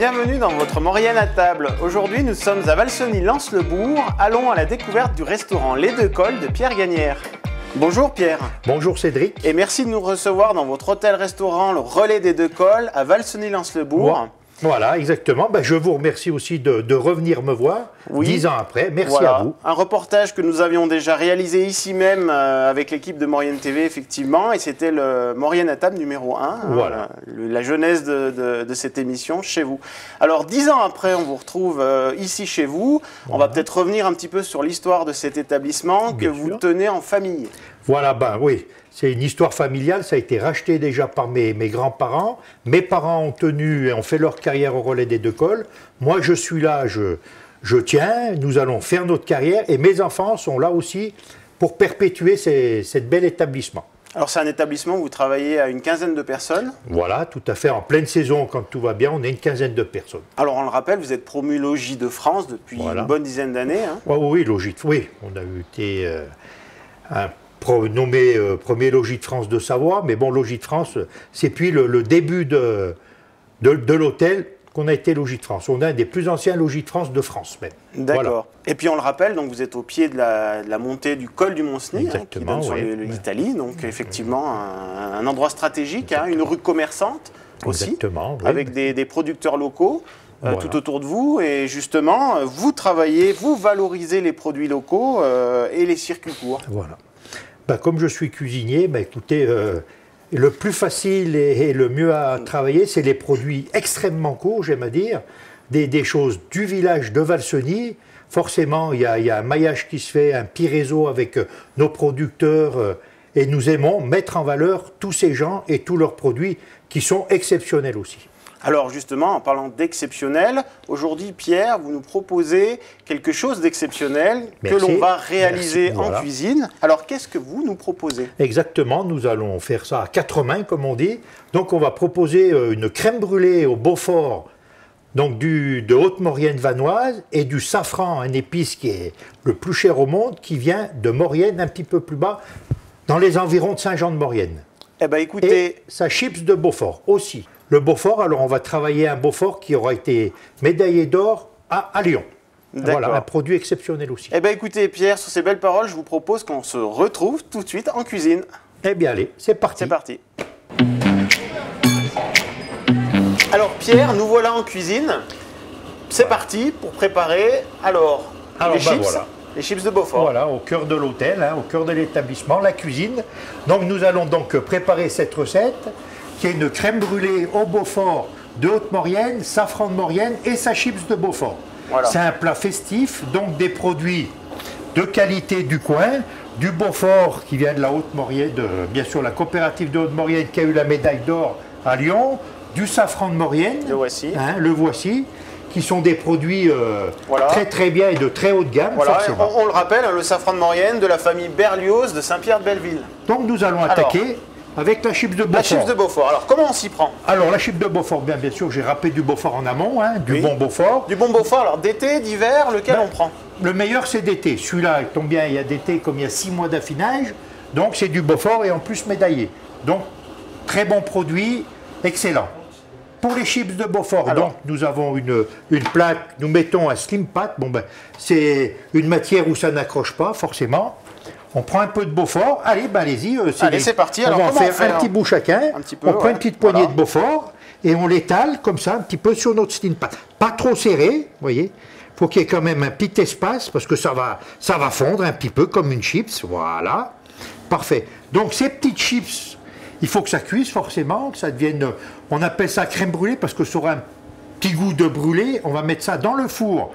bienvenue dans votre Maurienne à table. Aujourd'hui, nous sommes à Valseny-Lens-le-Bourg. Allons à la découverte du restaurant Les Deux Cols de Pierre Gagnère. Bonjour Pierre. Bonjour Cédric. Et merci de nous recevoir dans votre hôtel-restaurant Le Relais des Deux Cols à Valseny-Lens-le-Bourg. Voilà, exactement. Je vous remercie aussi de revenir me voir 10 ans après. Merci à vous. Un reportage que nous avions déjà réalisé ici même avec l'équipe de Maurienne TV, effectivement, et c'était le Maurienne à table numéro 1, voilà. La genèse de cette émission chez vous. Alors 10 ans après, on vous retrouve ici chez vous. On va peut-être revenir un petit peu sur l'histoire de cet établissement que vous tenez en famille. Voilà, oui. C'est une histoire familiale, ça a été racheté déjà par mes grands-parents. Mes parents ont tenu et ont fait leur carrière au Relais des Deux Cols. Moi, je suis là, je tiens, nous allons faire notre carrière et mes enfants sont là aussi pour perpétuer cet bel établissement. Alors c'est un établissement où vous travaillez à une quinzaine de personnes. Voilà, tout à fait. En pleine saison, quand tout va bien, on est une quinzaine de personnes. Alors on le rappelle, vous êtes promu logis de France depuis une bonne dizaine d'années. Hein. Oui, logis, oui. On a été nommé premier logis de France de Savoie, mais bon, logis de France, c'est puis le début de l'hôtel qu'on a été logis de France. On a un des plus anciens logis de France de France même. D'accord. Voilà. Et puis on le rappelle, donc vous êtes au pied de la montée du col du Mont-Cenis, qui donne sur l'Italie, donc effectivement un endroit stratégique, une rue commerçante aussi, avec des producteurs locaux. Tout autour de vous, et justement, vous travaillez, vous valorisez les produits locaux et les circuits courts. Voilà. Comme je suis cuisinier, écoutez, le plus facile et le mieux à travailler, c'est les produits extrêmement courts, j'aime à dire, des choses du village de Valseny. Forcément, il y a un maillage qui se fait, un petit réseau avec nos producteurs, et nous aimons mettre en valeur tous ces gens et tous leurs produits qui sont exceptionnels aussi. Alors justement, en parlant d'exceptionnel, aujourd'hui Pierre, vous nous proposez quelque chose d'exceptionnel que l'on va réaliser en cuisine. Alors qu'est-ce que vous nous proposez? Exactement, nous allons faire ça à 4 mains comme on dit. Donc on va proposer une crème brûlée au Beaufort, donc de Haute-Maurienne vanoise, et du safran, un épice qui est le plus cher au monde, qui vient de Maurienne, un petit peu plus bas, dans les environs de Saint-Jean-de-Maurienne. Écoutez... Et sa chips de Beaufort aussi. Le Beaufort, alors on va travailler un Beaufort qui aura été médaillé d'or à Lyon. Voilà, un produit exceptionnel aussi. Écoutez Pierre, sur ces belles paroles, je vous propose qu'on se retrouve tout de suite en cuisine. Allez, c'est parti. C'est parti. Alors Pierre, nous voilà en cuisine. C'est parti pour préparer les chips. Les chips de Beaufort. Voilà, au cœur de l'hôtel, au cœur de l'établissement, la cuisine. Donc nous allons donc préparer cette recette, qui est une crème brûlée au Beaufort de Haute-Maurienne, safran de Maurienne et sa chips de Beaufort. Voilà. C'est un plat festif, donc des produits de qualité du coin, du Beaufort qui vient de la Haute-Maurienne, bien sûr la coopérative de Haute-Maurienne qui a eu la médaille d'or à Lyon, du safran de Maurienne, le voici, qui sont des produits très très bien et de très haut de gamme. On le rappelle, le safran de Maurienne de la famille Berlioz de Saint-Pierre-de-Belleville. Donc nous allons attaquer avec la chips de Beaufort. La chips de Beaufort. Alors, comment on s'y prend? Alors, la chips de Beaufort, bien sûr, j'ai râpé du Beaufort en amont, du bon Beaufort. Du bon Beaufort, alors d'été, d'hiver, lequel on prend? Le meilleur, c'est d'été. Celui-là, il tombe bien, il y a d'été comme il y a 6 mois d'affinage. Donc, c'est du Beaufort et en plus médaillé. Donc, très bon produit, excellent. Pour les chips de Beaufort, donc, nous avons une plaque, nous mettons un slim pat. C'est une matière où ça n'accroche pas, forcément. On prend un peu de Beaufort. Allez-y. C'est parti. On va en faire un petit bout chacun. On prend une petite poignée de Beaufort et on l'étale comme ça, un petit peu sur notre slim pat. Pas trop serré, vous voyez. Il faut qu'il y ait quand même un petit espace parce que ça va fondre un petit peu comme une chips. Voilà. Parfait. Donc ces petites chips, il faut que ça cuise forcément, que ça devienne... On appelle ça crème brûlée parce que ça aura un petit goût de brûlé. On va mettre ça dans le four,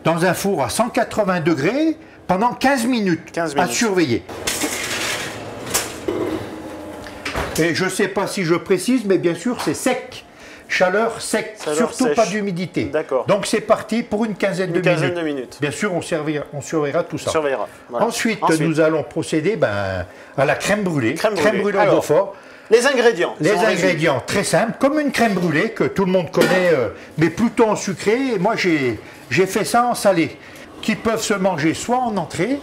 dans un four à 180 degrés, pendant 15 minutes, à surveiller. Et je ne sais pas si je précise, mais bien sûr, c'est sec. Chaleur sec, surtout pas d'humidité. Donc c'est parti pour une quinzaine de minutes. Bien sûr, on surveillera tout ça. Voilà. Ensuite, nous allons procéder à la crème brûlée. Crème brûlée au Beaufort. Les ingrédients. Les ingrédients, très simples, comme une crème brûlée que tout le monde connaît, mais plutôt en sucré. Et moi, j'ai fait ça en salé, qui peuvent se manger soit en entrée,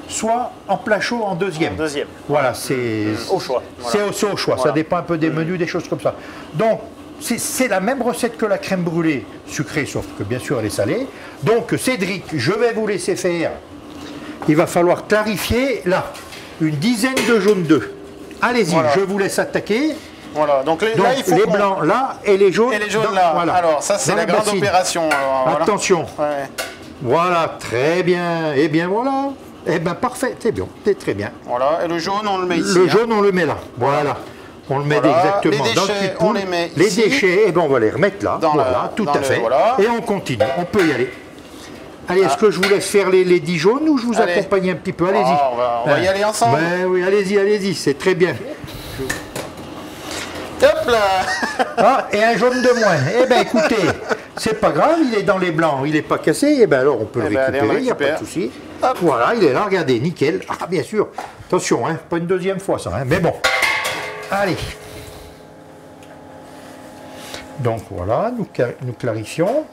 soit en plat chaud en deuxième. Voilà, c'est au choix. C'est au choix, ça dépend un peu des menus, des choses comme ça. Donc, c'est la même recette que la crème brûlée sucrée, sauf que bien sûr elle est salée. Donc Cédric, je vais vous laisser faire. Il va falloir clarifier là une dizaine de jaunes d'œufs. Allez-y, voilà. Je vous laisse attaquer. Voilà, donc là il faut les blancs là et les jaunes, là. Voilà. Alors ça c'est la grande opération. Alors, attention. Voilà. Ouais. Voilà, très bien. Et bien voilà. Eh bien parfait, c'est bien, c'est très bien. Voilà, et le jaune on le met ici. Le jaune on le met là. Voilà. On le met exactement les déchets, dans le petit on les met ici. Les déchets, eh ben on va les remettre là. Voilà, tout à fait. Voilà. Et on continue, on peut y aller. Allez, est-ce que je vous laisse faire les 10 jaunes ou je vous accompagne un petit peu? Allez-y. On va y aller ensemble. Ben, oui, allez-y, c'est très bien. Hop là. Et un jaune de moins. Eh bien écoutez, c'est pas grave, il est dans les blancs, il n'est pas cassé, eh bien alors on peut le récupérer, il n'y a pas de souci. Voilà, il est là, regardez, nickel. Ah bien sûr, attention, hein, pas une deuxième fois ça, hein, mais bon. Allez. Donc voilà, nous clarifions.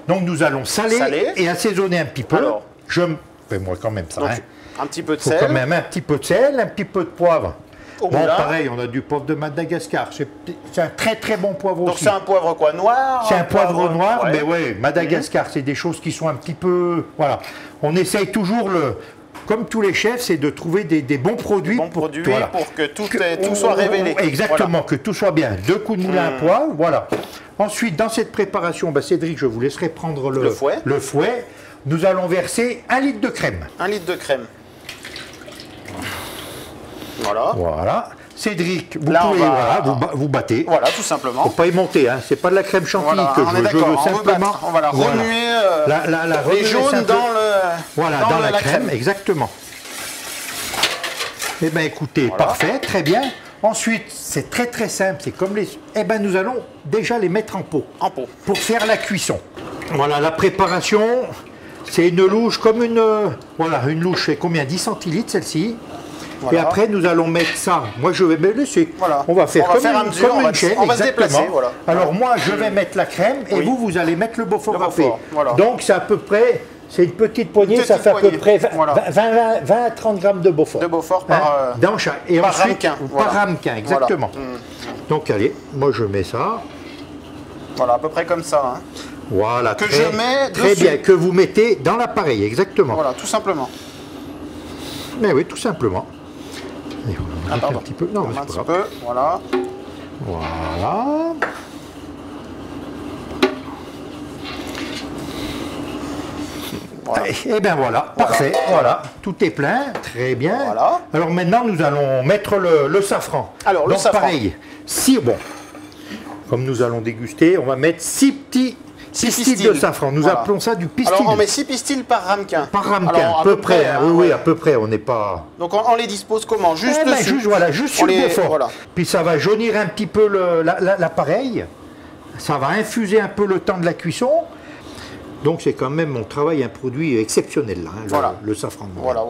Donc nous allons saler et assaisonner un petit peu. Alors, fais-moi quand même ça. Donc, un petit peu de sel. Quand même un petit peu de sel, un petit peu de poivre. Bon, pareil, on a du poivre de Madagascar. C'est un très très bon poivre aussi. Donc c'est un poivre quoi, noir? C'est un poivre noir, mais ouais, Madagascar, c'est des choses qui sont un petit peu... Voilà. On essaye toujours, comme tous les chefs, c'est de trouver des bons produits. Pour que tout soit révélé. Exactement, voilà. Que tout soit bien. 2 coups de moulin à poivre, voilà. Ensuite, dans cette préparation, Cédric, je vous laisserai prendre le fouet. Nous allons verser 1 litre de crème. 1 litre de crème. Voilà. Cédric, vous pouvez, vous battez. Voilà, tout simplement. Faut pas y monter, hein. C'est pas de la crème chantilly que je veux simplement. On va la remuer. Les jaunes dans la crème, exactement. Eh bien, écoutez, parfait, très bien. Ensuite, c'est très très simple, c'est comme les... Eh bien, nous allons déjà les mettre en pot. Pour faire la cuisson. Voilà, la préparation, c'est une louche comme une... Voilà, une louche, c'est combien? 10 centilitres celle-ci. Voilà. Et après, nous allons mettre ça. Moi, je vais me laisser. Voilà. On va faire comme une chaîne. On va se déplacer. Voilà. Alors, moi, je vais mettre la crème et vous allez mettre le Beaufort râpé. Voilà. Donc, c'est à peu près... C'est une petite poignée, ça fait à peu près 20 à 30 grammes de Beaufort. De Beaufort par, dans chaque. Et par ramequin. Par ramequin, exactement. Voilà. Donc, allez, moi, je mets ça. Voilà, à peu près comme ça. Hein. Voilà. Que je mets très bien, que vous mettez dans l'appareil, exactement. Voilà, tout simplement. Mais oui, tout simplement. Et on va un petit peu. Non, un petit peu, voilà. Voilà. Et bien voilà, parfait, voilà, tout est plein, très bien. Voilà. Alors maintenant, nous allons mettre le safran. Alors, le safran. Pareil, comme nous allons déguster, on va mettre 6 petits pistils de safran. Nous appelons ça du pistil. Alors, on met 6 pistils par ramequin. Par ramequin, à peu près. Oui, à peu près, on n'est pas... Donc, on les dispose comment? Juste dessus. Juste sur le Beaufort. Voilà. Puis ça va jaunir un petit peu l'appareil. Ça va infuser un peu le temps de la cuisson. Donc c'est quand même, on travaille un produit exceptionnel là, hein, le safran. Voilà.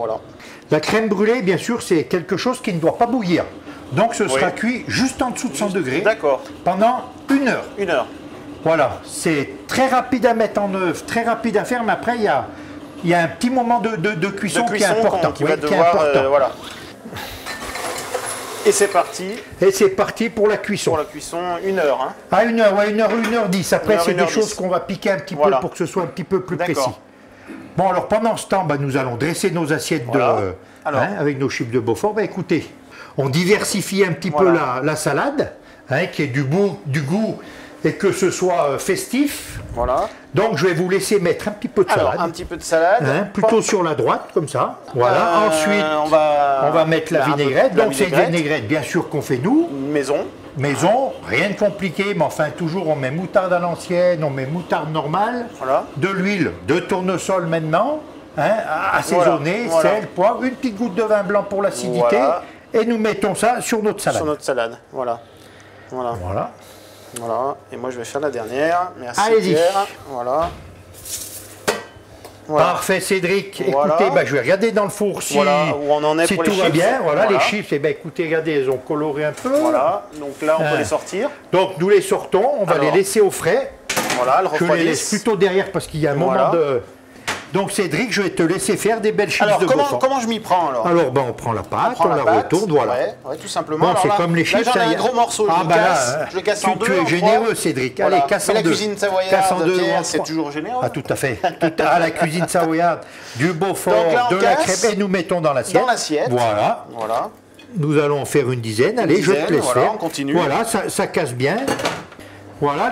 La crème brûlée, bien sûr, c'est quelque chose qui ne doit pas bouillir. Donc ce sera cuit juste en dessous de 100 degrés pendant 1 heure. 1 heure. Voilà, c'est très rapide à mettre en œuvre, très rapide à faire, mais après il y a un petit moment de cuisson qui est important. Qui va devoir, voilà. Et c'est parti. Et c'est parti pour la cuisson. Pour la cuisson, 1 heure. Hein. Ah, 1 heure, 1h10. Après, c'est des choses qu'on va piquer un petit peu pour que ce soit un petit peu plus précis. Bon, alors pendant ce temps, nous allons dresser nos assiettes avec nos chips de Beaufort. Écoutez, on diversifie un petit peu la salade, qui est du goût et que ce soit festif. Voilà. Donc je vais vous laisser mettre un petit peu de salade. Alors, un petit peu de salade. Plutôt sur la droite, comme ça. Voilà. Ensuite, on va mettre la vinaigrette. Donc c'est une vinaigrette, bien sûr, qu'on fait nous. Maison, rien de compliqué, mais enfin toujours on met moutarde à l'ancienne, on met moutarde normale, de l'huile, de tournesol maintenant, assaisonné, sel, poivre, une petite goutte de vin blanc pour l'acidité, et nous mettons ça sur notre salade. Sur notre salade, voilà. Et moi je vais faire la dernière. Merci Pierre. Voilà. Parfait Cédric. Écoutez, je vais regarder dans le four si, où on en est si pour tout les va chips. bien. Les chips, écoutez, regardez, elles ont coloré un peu. Voilà, donc là on peut les sortir. Donc nous les sortons, on va les laisser au frais. Voilà, je les laisse plutôt derrière parce qu'il y a un moment de... Donc Cédric, je vais te laisser faire des belles chips de Beaufort. Comment je m'y prends alors? Alors on prend la pâte, on la retourne, voilà. Ouais, tout simplement. Bon, c'est comme les chips. Là, j'en ai un gros morceau, je le casse en deux. Tu es généreux, Cédric. Voilà. Allez, casse en deux. La cuisine savoyarde, Pierre, c'est toujours généreux. Ah, tout à fait. La cuisine savoyarde, du Beaufort, de la crème, et nous mettons dans l'assiette. Dans l'assiette. Voilà. Nous allons en faire une dizaine. Allez, je te laisse faire. On continue. Voilà, ça casse bien. Voilà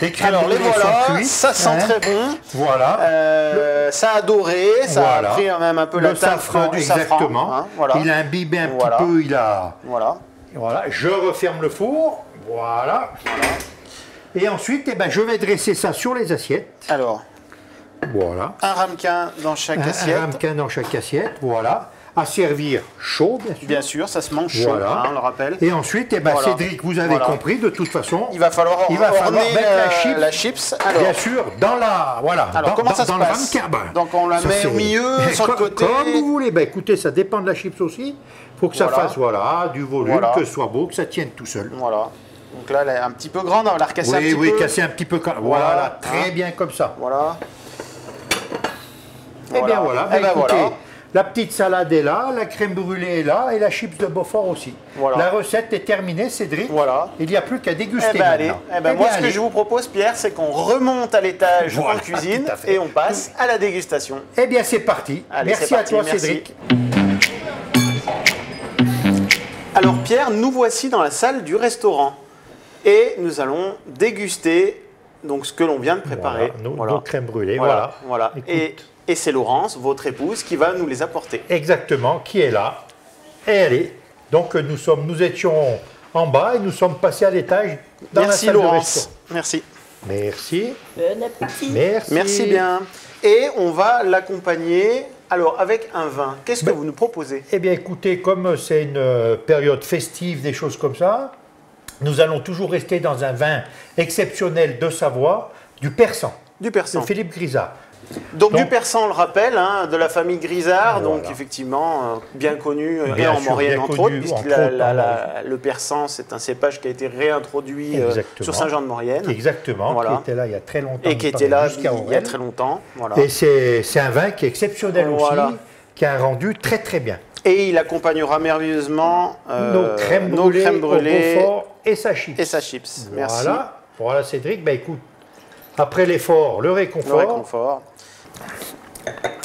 les crèmes alors, les voilà, sont cuites, ça sent très bon. Voilà. Ça a doré, ça a pris même un peu la teinte du safran. Exactement. Voilà. Il a imbibé un petit peu, il a... Voilà. Je referme le four. Voilà. Et ensuite, je vais dresser ça sur les assiettes. Alors, voilà. Un ramequin dans chaque assiette. Un ramequin dans chaque assiette, voilà. À servir chaud, bien sûr. Bien sûr, ça se mange chaud, on le rappelle. Et ensuite, Cédric, vous avez compris, de toute façon, il va falloir mettre la chips. Alors, bien sûr, dans la... Voilà. Alors, comment ça se passe? Donc, on la met au milieu, sur le côté. Comme vous voulez. Écoutez, ça dépend de la chips aussi. Il faut que ça fasse, du volume, que ce soit beau, que ça tienne tout seul. Voilà. Donc là, elle est un petit peu grande, on va la recasser un petit peu. Oui, casser un petit peu. Voilà, très bien comme ça. Voilà. Et bien voilà. Écoutez, la petite salade est là, la crème brûlée est là et la chips de Beaufort aussi. Voilà. La recette est terminée, Cédric. Voilà. Il n'y a plus qu'à déguster maintenant. Moi, ce que je vous propose, Pierre, c'est qu'on remonte à l'étage en cuisine et on passe à la dégustation. Eh bien, c'est parti. Allez, merci à toi, Cédric. Alors, Pierre, nous voici dans la salle du restaurant et nous allons déguster donc, ce que l'on vient de préparer. Nos crèmes brûlées, voilà. Et c'est Laurence, votre épouse, qui va nous les apporter. Exactement, qui est là. Et elle est. Donc nous étions en bas et nous sommes passés à l'étage dans la salle Laurence. de restaurant. Merci. Merci. Bon appétit. Merci bien. Et on va l'accompagner avec un vin. Qu'est-ce que vous nous proposez? Eh bien écoutez, comme c'est une période festive, des choses comme ça, nous allons toujours rester dans un vin exceptionnel de Savoie, du Persan. Du Persan. De Philippe Grisard. Donc du Persan, on le rappelle, de la famille Grisard, donc effectivement bien connu et en Maurienne entre autres, puisque le Persan, c'est un cépage qui a été réintroduit sur Saint-Jean-de-Maurienne. Exactement, qui était là il y a très longtemps. Et qui était là il y a très longtemps. Voilà. Et c'est un vin qui est exceptionnel aussi, qui a un rendu très très bien. Et il accompagnera merveilleusement nos crèmes brûlées au Beaufort et sa chips. Merci. Voilà Cédric, écoute, après l'effort, le réconfort.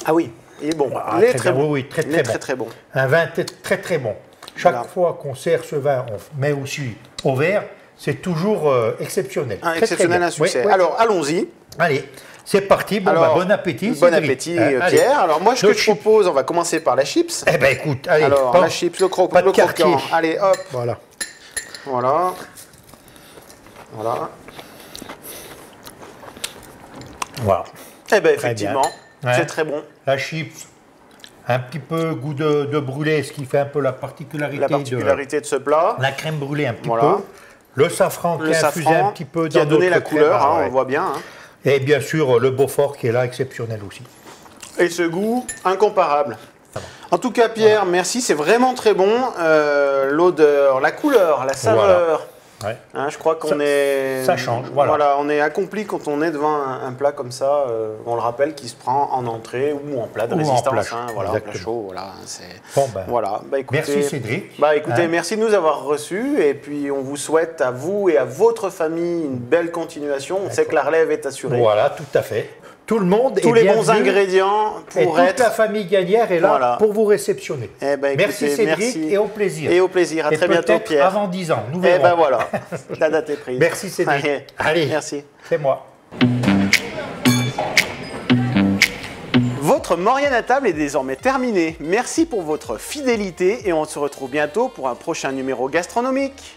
Ah oui, il est bon. Il est très bon. Oui, très bon. Un vin très très bon. Chaque fois qu'on sert ce vin, on met aussi au verre, c'est toujours exceptionnel. Exceptionnel, un succès. Alors, allons-y. Allez, c'est parti. Bon appétit. Bon appétit, Pierre. Alors, moi, ce que je propose, on va commencer par la chips. Eh bien, écoute, allez. Alors, la chips, le croquant. Allez, hop. Voilà. Eh bien, effectivement, c'est très bon. La chips, un petit peu goût de brûlé, ce qui fait un peu la particularité de ce plat. La crème brûlée un petit peu. Le safran qui a infusé un petit peu qui a donné la couleur, on voit bien. Et bien sûr, le Beaufort qui est là, exceptionnel aussi. Et ce goût incomparable. En tout cas, Pierre, merci, c'est vraiment très bon. L'odeur, la couleur, la saveur. Je crois qu'on ça change, on est accompli quand on est devant un plat comme ça, on le rappelle, qui se prend en entrée ou en plat de résistance. En plat chaud, écoutez, merci Cédric. Merci de nous avoir reçus et puis on vous souhaite à vous et à votre famille une belle continuation. On sait que la relève est assurée. Voilà, tout à fait. Tout le monde tous les bons ingrédients pour toute la famille Gagnère est là pour vous réceptionner. Merci Cédric et au plaisir. Et au plaisir. À très bientôt, Pierre. Avant 10 ans, nous verrons. La date est prise. Merci Cédric. Allez, merci. C'est moi. Votre Maurienne à table est désormais terminée. Merci pour votre fidélité et on se retrouve bientôt pour un prochain numéro gastronomique.